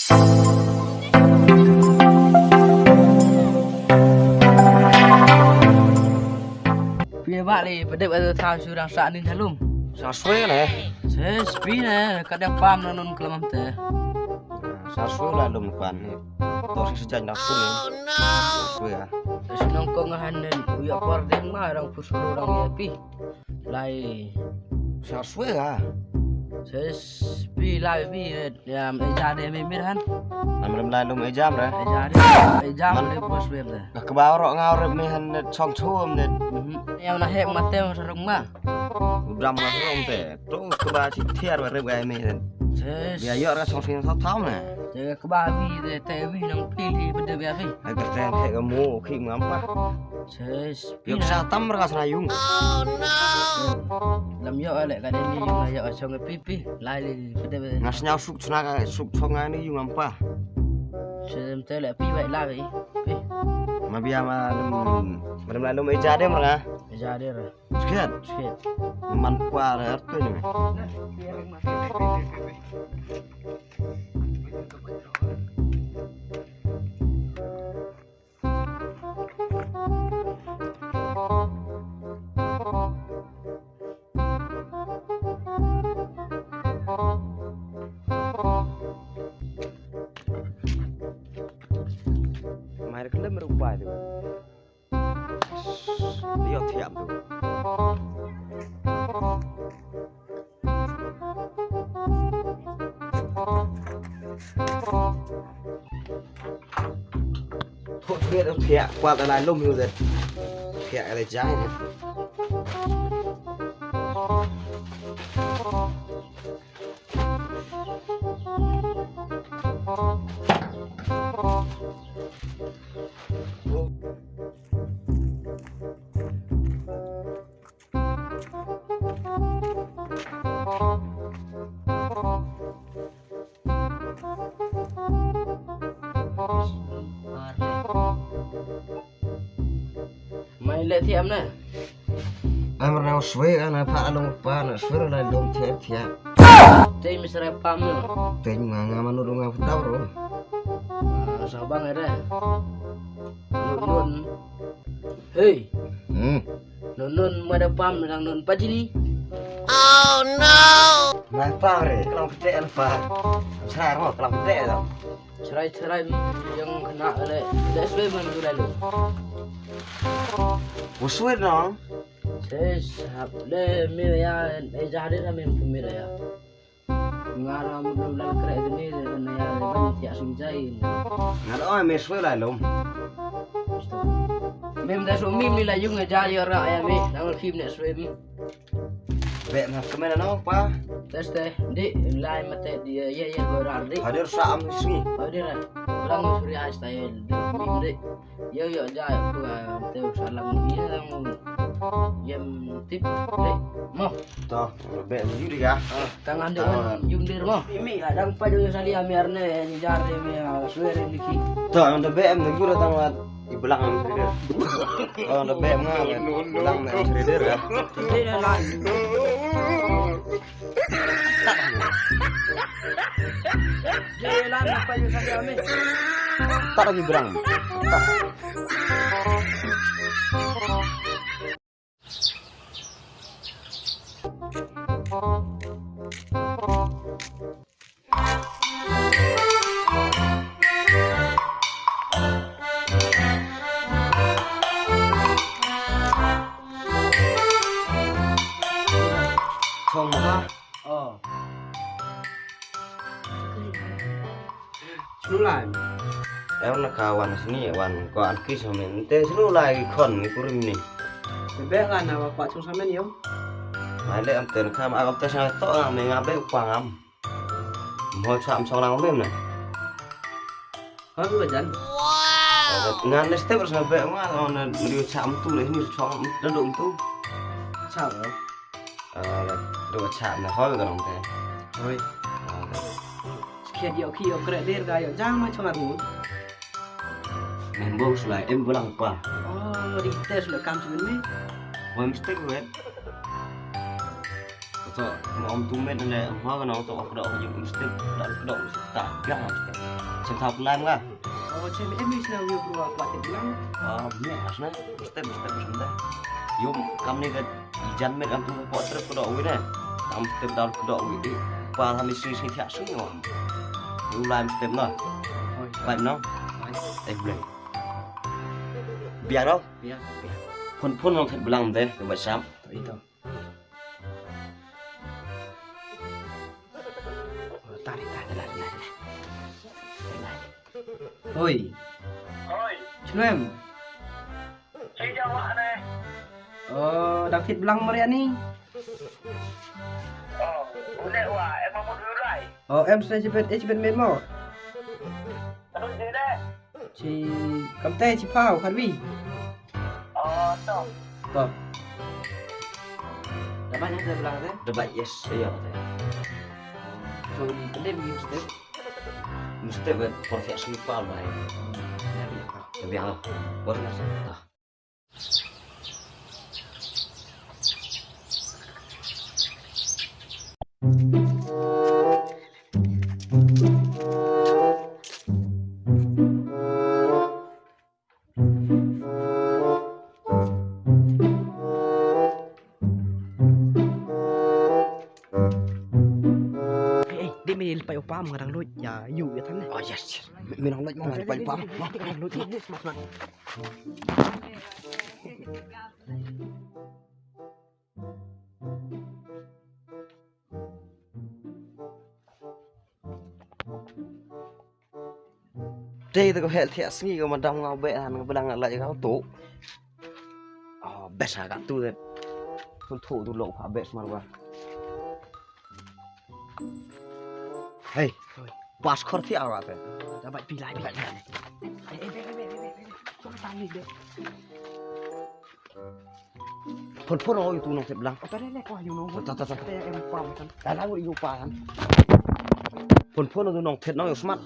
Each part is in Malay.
Phía bạn đi, bật đệm ở thao chú đang sạn đi thấy luôn. Sa suwe này. Thế, speed này, kadang pam nó nun kelam teh. Sa suwe lah lum kwan ni. To si sejak nak pun ni. Suwe ah. Senang kau ngahanen, uya pardeng mah orang pusro orang yapi. Lai, Sa suwe ah. thế speed lai bi ya eja de mimiran. Nam lum lai lum ejam dah. Eja de bos web dah. Ke bawah rok ngau rep mi han chong chum ni. Yang nak hek mate sarung mah. Udam ngau rom te. Tu ke bawah si tiar rep gai mi ni. Thế, Biar yo ra chong sin thau ni. thế ke babi de te wi nang pilih benda bi api. Hai terteng ke kamu khi ngam pa. Thế, speed Yok sa tam ra senayung. lam yo ale kadang ni yung yo chong pipi. Lai benda. Ngas nyau suk chuna ka suk chong ni yung ngam pa. Xem tới lại pi vậy la vậy. Pi. Ma biar ma lum lai lum eja dem ra. Eja de rồi. Sekian. Sikit. Man pa ra tu ni. Mai kena merubah tu. Dia tiap tu. Thôi biết đâu thiệt qua tới lại lum rồi. Thiệt là trái này. Mày lại thiệm nè. Em nào suy cái này phá lông pa này suy là lông thiệt thiệt. Tây mi serai pam nè. Tên mà ngam nó đúng không đâu rồi. Sao bang ada? Nun nun. Hey, nun nun mau ada pam dengan nun paji ni. Này pa rồi, kalau kita alfa. Saya mau kalau kita tu. Serai yang kena oleh dah suai mana tu lalu. Usuai dong. Ses le mi ya eja hari na min pumira ya. Ngara belum lalu kera itu ni na ya ban tiak sunjai. Ngada oi me suai lah lom. Mem dah so mi la yung eja ya ra ya mi nang khim ne suai mi. Bek nak kemana no pa? Tes teh di lai mate dia ya berar di. Hadir saam sini. Hadir lah. Orang suri hai style mi di. Yo ja aku teu salam dia yang yem tip di. Mo. Toh, bek juri ya. Tangan dia yung dir mo. Mi adang pa jo sali amiarne ni jar mi suere niki. Toh, anda bek am guru tamat di belakang trader. Oh, anda bek ngam belakang trader ya. Dia lain. Jalan apa yang saya ambil? Tak lagi berang. Tak. Không ha. Sulai. Em nak kawan sini wan ko anki sama ente selu lagi kon ni kurim ni. Bebek kan awak pak cung sama ni om. Male am ten kam am te sa to am me ngabe upang am. Mo sam song lang mem na. Kau tu jalan. Ngan neste ber sa be ngan on riu sam tu le ni chong da dum tu. Sao? Do chạm là khó rồi thế. Thôi. Khi dia kere dia gaya jangan macam aku. Em bố lại em vô lòng quả. Oh, di tes le kam sebenarnya. Hôm stick wet. Kata om tumen ane mau kan auto aku dah hujung mesti dah kedok mesti tak biang mesti. Sentak pelan lah. Oh, cewek emis na wiyo bro apa bilang. Ni asna mesti sebentar. Yum kami ni kan ijan met am tu pot truk kedok wi dah. Am mesti dah kedok wi di. Pa kami sini tiak sini om. Ulai mesti lah. Baik no. Boleh. Biar đâu? Biar. Phun không thật belang deh ke basam. Itu. Tarik. Oi. Chlem. Chị Jawa này. David belang Mariani. Udah wah, emang mau durai. Em sẽ cepet memo. Terus gì đây? Chị cầm tay chị phao khăn vi. Toh. Toh. Dah banyak saya belang teh. Debat yes, iya teh. So di kedai mesti. Mesti buat porsi simpel lah. Biar lah. Baru dah. Mình phải upah mengarang lu ya you ya tan. Oh yes. Minang lagi mau ngapain pam? Lu ini smart. Đây tôi có hệ thiệt nghĩ mà đong ngao bệ hàng belang lại gáo tủ. Best agak tu deh. Untuk tu lo pak best marwah. Hey, pas korti awak teh. Dapat pilih. Kau tanya dia. Phun oi tu nong belang. Apa dia kau you know. Tak. Saya em pam kan. Dalam iu pan. Phun tu nong thiệt nong smart.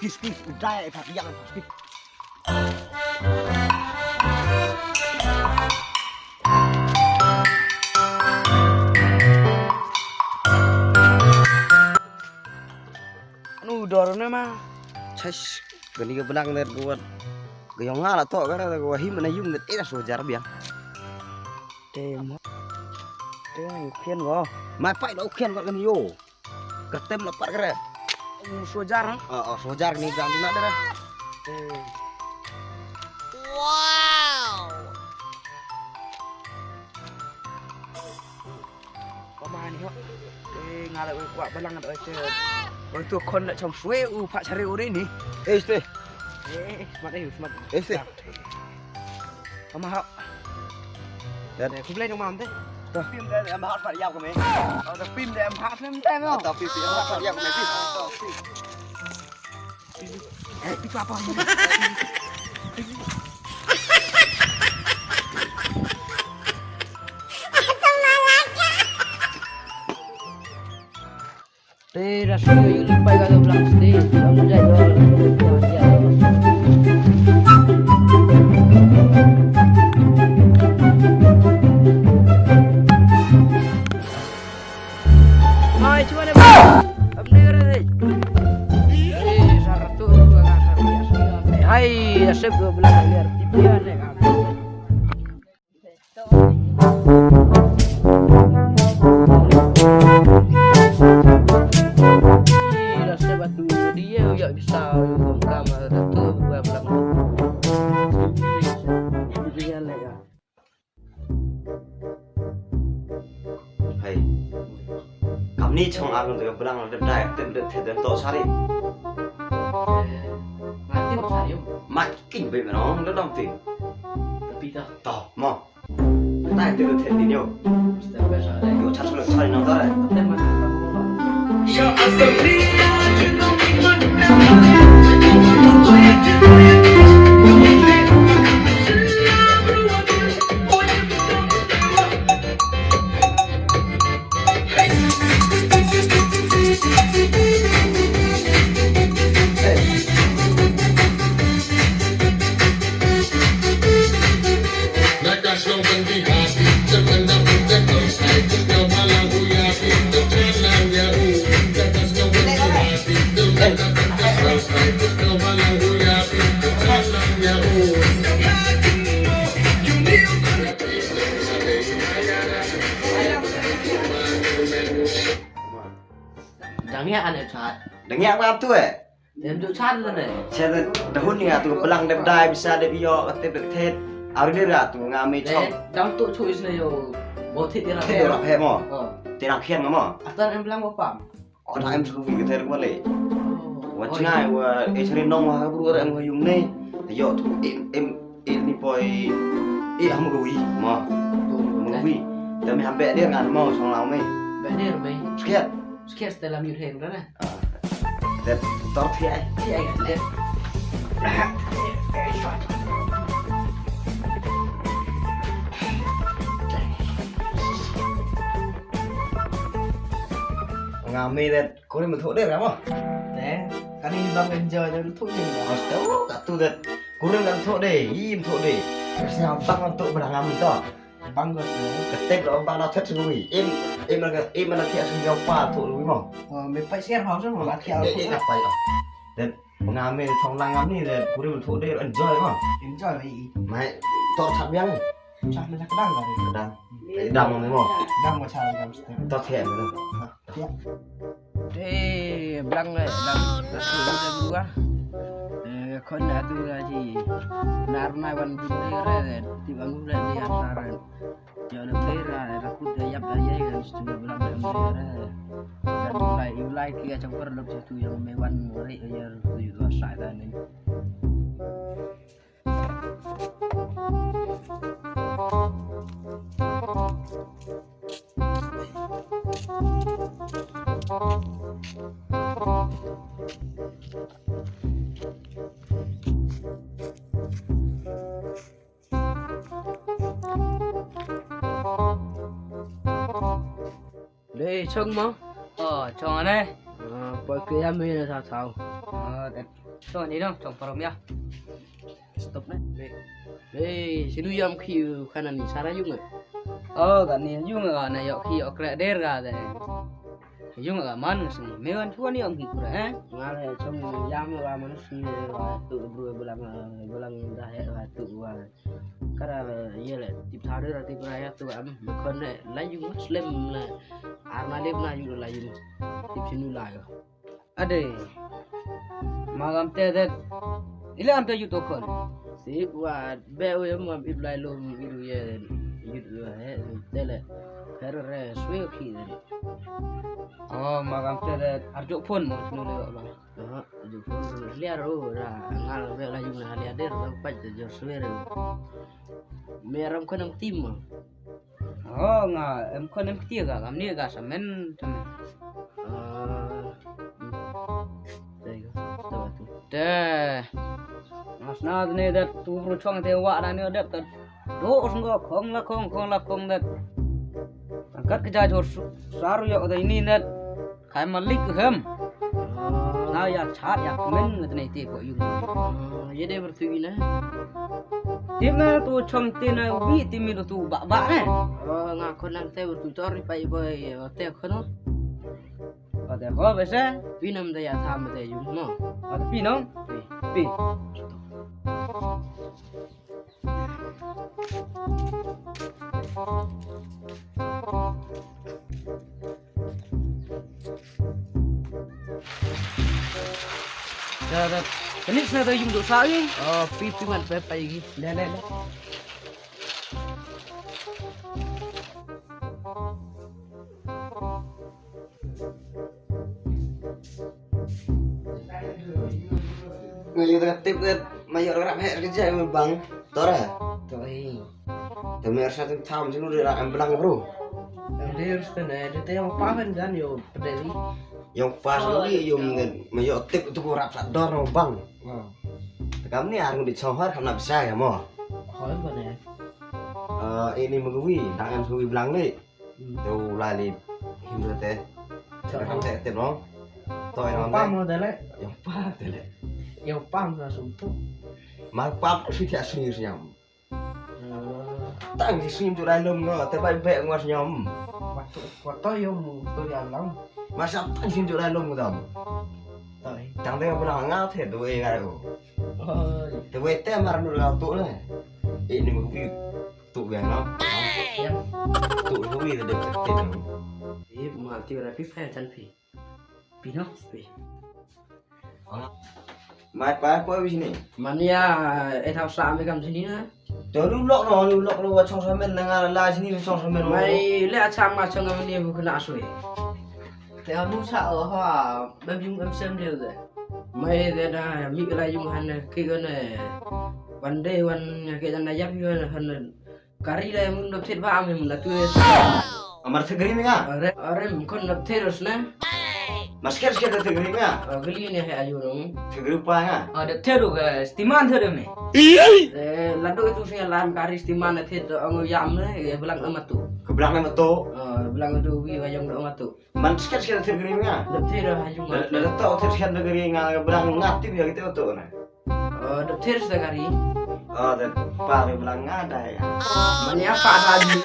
Skip, udah tak yang skip. Anu dorone mah. Chas, gani ke belang net buat. Gayong ngala to kan gua him na yung net ira sojar biang. Tem. Tem khiên go. Mai pai đâu khiên gọi gani yo. Ketem lepat kere. Sojar. Sojar ni gang nak dah. Wow. Paman ni hok. Ngala kuat belang ada chơi. Oi tu kon nak trong suai pak cari uri ni. Este. Smart. Este. Paman hok. Dan Aku beli trong mam thế. phim đây em hát phải giao của mình. Phim để em hát phim tem không? Tao phim em hát phải giao của mình. Itu apa? Tidak suka yung limpay kagak belang sih. Kamu jalan. Hai, asep gue bilang liar tipian ya kan. Asep batu dia ya bisa kamar tu gue bilang. Tipian ya. Hey. Kami ni trong alam tu belang ada dah tem to sari. Mati sayang. Makin baik mana nó đông tiền. Tapi tak. Tao mau. Tai tu thiệt đi nhiều. Mesti biasa. Yo chắc là sari nó đó đấy. Tem masih nghe ăn được chát. Dengar apa tu Em được chát rồi này. Saya tahun ni tu belang dai bisa de bio tep thet. Ari dia ra tu ngami chong. Đấy, đang tụ chui này yo. Bộ thịt đi làm Thet ora phe mo. Ờ. Ti nak khian mo. Atar em bilang apa? Ora em suruh vi thet ko le. Wa chngai wa e chri nong ha bru ra em ko yung nei. Yo tu em ni poi e am ko wi mo. Mo wi. Tapi hampe dia ngan mo song lau mai. Vậy đi rồi mày. Sekian. Sekian setelah mute hem đó này. Dan tor thi ai. Thì anh lihat. Ngami dan ko ni mentho dia mo. Đấy, cái này bang enjoy nó thú gì đó. Mas tahu tak tu dan kurang dan thok deh, im thok deh. Siapa bang untuk berangam itu? Bang gue sih. Ketek lo bang nak chat sendiri. Em nak chat sendiri apa thok lu mo? Mày phải share house rồi mà theo Em nak pai. Dan ngami trong langam ni dan kurang thok deh enjoy mo. enjoy mày. Mai tor chat yang Chắc mình sẽ đăng vào đi. sedang. Sedang mo. Đăng vào channel em sẽ. Tor thiam mo. Thế blang lại làm sự ra bua. Con đã tu ra gì? Nar maiวันtu ra di bangun ra di antara. Jangan bera rakut yap daya yang sudah belam bera. Dan mulai kia campur lok situ yang mewan ri ya tu juga sai dah ni. Đây trông mà. Chong này. Bởi cái em là sao sao. Chong ni dong, chong parom ya. Stop đấy. Đây sini yang khiu kanan ni sara juga. Kan ni yung na yo khi okra der ga de. Yung man sing mewan tuan ni ang hikura Ngale trong yam wa manusia tu bro belang dah ya tu wa. Kada ye le tip thade ra tip ra ya tu am kon le la yung muslim la arna lep na yung la yung tip sinu la yo. Ade. Magam te de. Ile am te yu to kon. Sip wa be em am iblai lum ilu ye yu he tele. Kare swe khi de. Magam te de arjo phone mo sinu le ba. Ju pun liar ra ngal be la yung na liar der pa jo swe re. Meram kon am tim. Nga em kon em tia ga am ni ga samen samen. Đây có tu. De. Mas na ne de tu bro chong te wa na ne de ta. Do sunggo khong la khong de. Angkat ke jajor saru yo de ini net. Khai malik hem. Nào ya chat ya men ngat nei te ko yung. Ye de bertugi na. Tim na tu chong te na wi tim mi tu ba ne. Nga kon nang te bertu tor pai boy te khono. Ada ko bese. Pinam da ya tham te yung no. Ada pi no. Pi. Dah. Ini sana yung do sa ni. Pi man pe pai gi. Le. Ngayu tak tip dat mayor rap he kerja bang. Tor ah. Toi. Tapi harus satu tahun sini udah am belang bro. Em de stene de te pa ben dan yo pedeli. Yang pas lagi yung mayor tip itu kurap sador no bang. Kamu ni harus dicohor karena bisa ya mo. Hỏi vào nè. Ini mengui, tangan suwi belang ni. Tu lali himro teh. Kamu teh tip no. Toi no. Pa mo de le. Yang pas teh. Yo pam ra sum tu. Mal pap suy thiệt suy nhầm. Tăng thì suy tụi lùm ngờ tới bay bẹ ngoặt nhầm. Waktu yo mu tu ya long. Mà sao tăng suy tụi lùm ngờ. Toi. Chẳng thấy ông ngao thế tụi gà đâu. Tụi tem mà nó là tụi này. Ini mau gue tụi về nó. Tụi gue là được tiền. Ip ma ti ra pi fa chan pi. Pino. Mai pa apa di sini? Mania thao sa mấy cầm sini na. Tuh lu lok lu buat song semen dengan la sini song semen. Mai le acham ma chong ngam ni bu khna sui. Thì họ nu sợ họ bơm dung âm xem đều rồi. Mai de da mi la yung han ki gone. One day one ke dan yap yo han kari la mun no thet ba am mun la tu. Amar tegeri menga. Are mun kon no theros na. Masker tegeri menga. Geli ni hai ayu nong. Tegeri pa nga. Ada teru ke stiman teru me. Lado itu sing lam kari stiman thet ang yam ne belang amatu. Kebelang nama to. Belang tu wi wayang do amatu. Masker tegeri menga. No thero hayung. Lalu tahu tegeri nga kebelang ngati biar kita to na. No theros da kari. Oh, dan pa kebelang ngada ya. Mania pa lagi.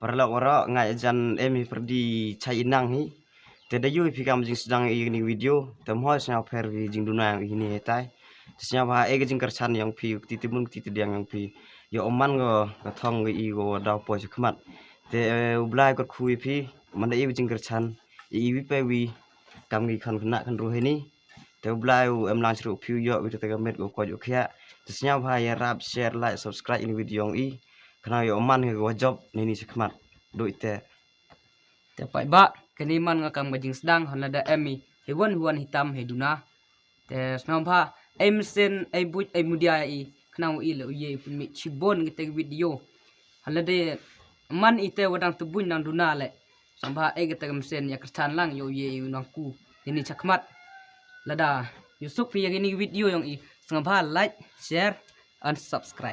Perlu orang ngai jan emi perdi cai inang hi. Tidak yu fikam jing sedang ini video. Temho senya per vi jing duna yang ini etai. Senya bah jing kersan yang pi titimun titidiang yang pi. Yo oman go thong i go dau po chakmat. Te ublai kot kui pi mana i jing kersan. I pe wi kam gi kan kena kan ruh ini. Te ublai em lang seru pi yo wi te gamet go ko yo kya. Senya bah ya rap share like subscribe ini video yang i. Karena yo man go job nini sekmat do ite Tepai ba keniman ngakang bajing sedang hanada emi hewan hitam heduna. Te snampa emsen ai buj ai mudia I knau I le uye pun chibon kita video. Halade man ite wadang tebun nang duna le. Sampa ai kita emsen ya kertan lang yo ye nangku ini cakmat. Lada Yusuf yang ini video yang I snampa like share and subscribe.